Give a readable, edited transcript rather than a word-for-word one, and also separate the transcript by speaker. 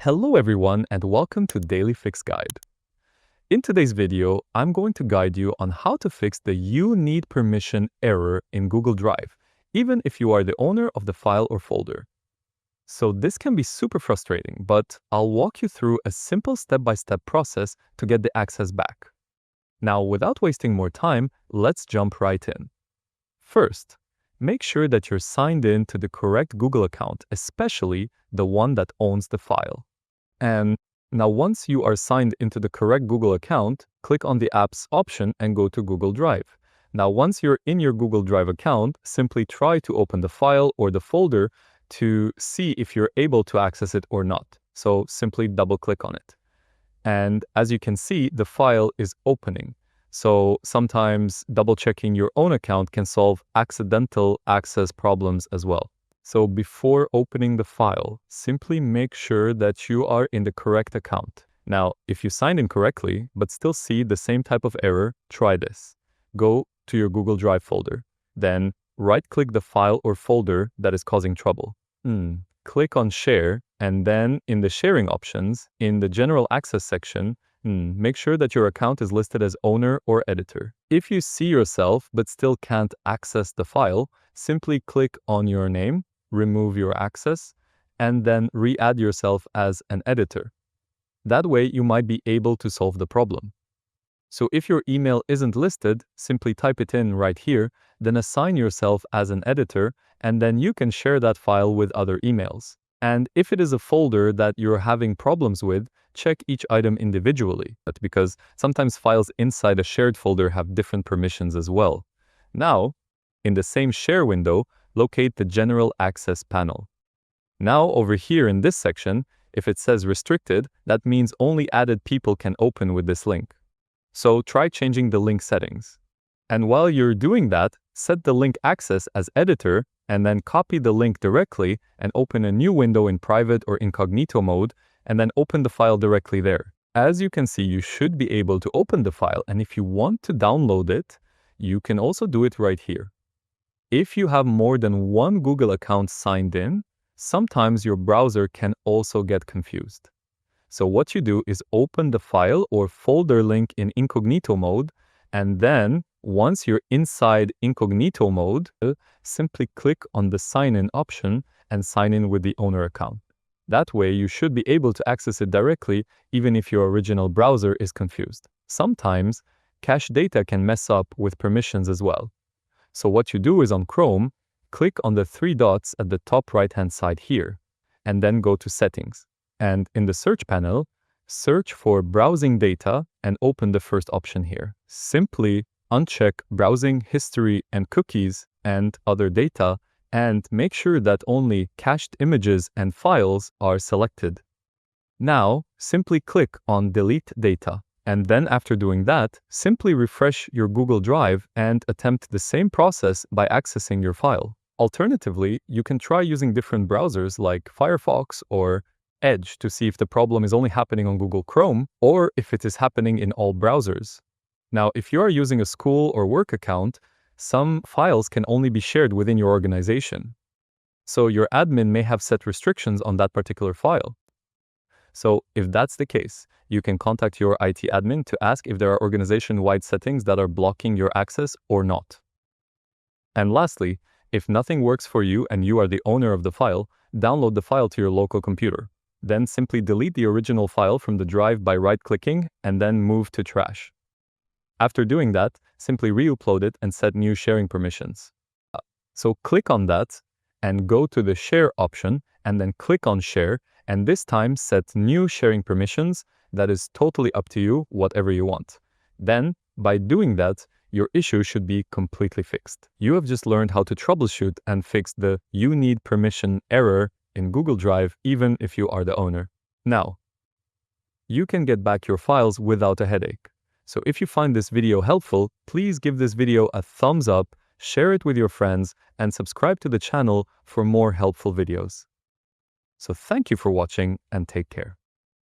Speaker 1: Hello everyone and welcome to Daily Fix Guide. In today's video, I'm going to guide you on how to fix the "You Need Permission" error in Google Drive, even if you are the owner of the file or folder. So this can be super frustrating, but I'll walk you through a simple step-by-step process to get the access back. Now, without wasting more time, let's jump right in. First, make sure that you're signed in to the correct Google account, especially the one that owns the file. And now once you are signed into the correct Google account, click on the Apps option and go to Google Drive. Now once you're in your Google Drive account, simply try to open the file or the folder to see if you're able to access it or not. So simply double-click on it. And as you can see, the file is opening. So sometimes double-checking your own account can solve accidental access problems as well. So before opening the file, simply make sure that you are in the correct account. Now, if you signed in correctly, but still see the same type of error, try this. Go to your Google Drive folder. Then right-click the file or folder that is causing trouble. Click on Share, and then in the sharing options, in the General Access section, make sure that your account is listed as owner or editor. If you see yourself but still can't access the file, simply click on your name, remove your access, and then re-add yourself as an editor. That way, you might be able to solve the problem. So if your email isn't listed, simply type it in right here, then assign yourself as an editor, and then you can share that file with other emails. And if it is a folder that you're having problems with, check each item individually, because sometimes files inside a shared folder have different permissions as well. Now, in the same share window, locate the General Access panel. Now, over here in this section, if it says restricted, that means only added people can open with this link. So try changing the link settings. And while you're doing that, set the link access as editor, and then copy the link directly and open a new window in private or incognito mode, and then open the file directly there. As you can see, you should be able to open the file, and if you want to download it, you can also do it right here. If you have more than one Google account signed in, sometimes your browser can also get confused. So what you do is open the file or folder link in incognito mode, and then once you're inside incognito mode, simply click on the sign in option and sign in with the owner account. That way you should be able to access it directly even if your original browser is confused. Sometimes cache data can mess up with permissions as well. So what you do is on Chrome, click on the three dots at the top right-hand side here, and then go to Settings. And in the search panel, search for Browsing Data and open the first option here. Simply uncheck Browsing History and Cookies and Other Data, and make sure that only cached images and files are selected. Now, simply click on Delete Data. And then after doing that, simply refresh your Google Drive and attempt the same process by accessing your file. Alternatively, you can try using different browsers like Firefox or Edge to see if the problem is only happening on Google Chrome or if it is happening in all browsers. Now, if you are using a school or work account, some files can only be shared within your organization. So your admin may have set restrictions on that particular file. So if that's the case, you can contact your IT admin to ask if there are organization-wide settings that are blocking your access or not. And lastly, if nothing works for you and you are the owner of the file, download the file to your local computer. Then simply delete the original file from the drive by right-clicking and then move to trash. After doing that, simply re-upload it and set new sharing permissions. So click on that and go to the Share option and then click on Share, and this time set new sharing permissions. That is totally up to you, whatever you want. Then, by doing that, your issue should be completely fixed. You have just learned how to troubleshoot and fix the "You Need Permission" error in Google Drive, even if you are the owner. Now, you can get back your files without a headache. So if you find this video helpful, please give this video a thumbs up, share it with your friends, and subscribe to the channel for more helpful videos. So thank you for watching and take care.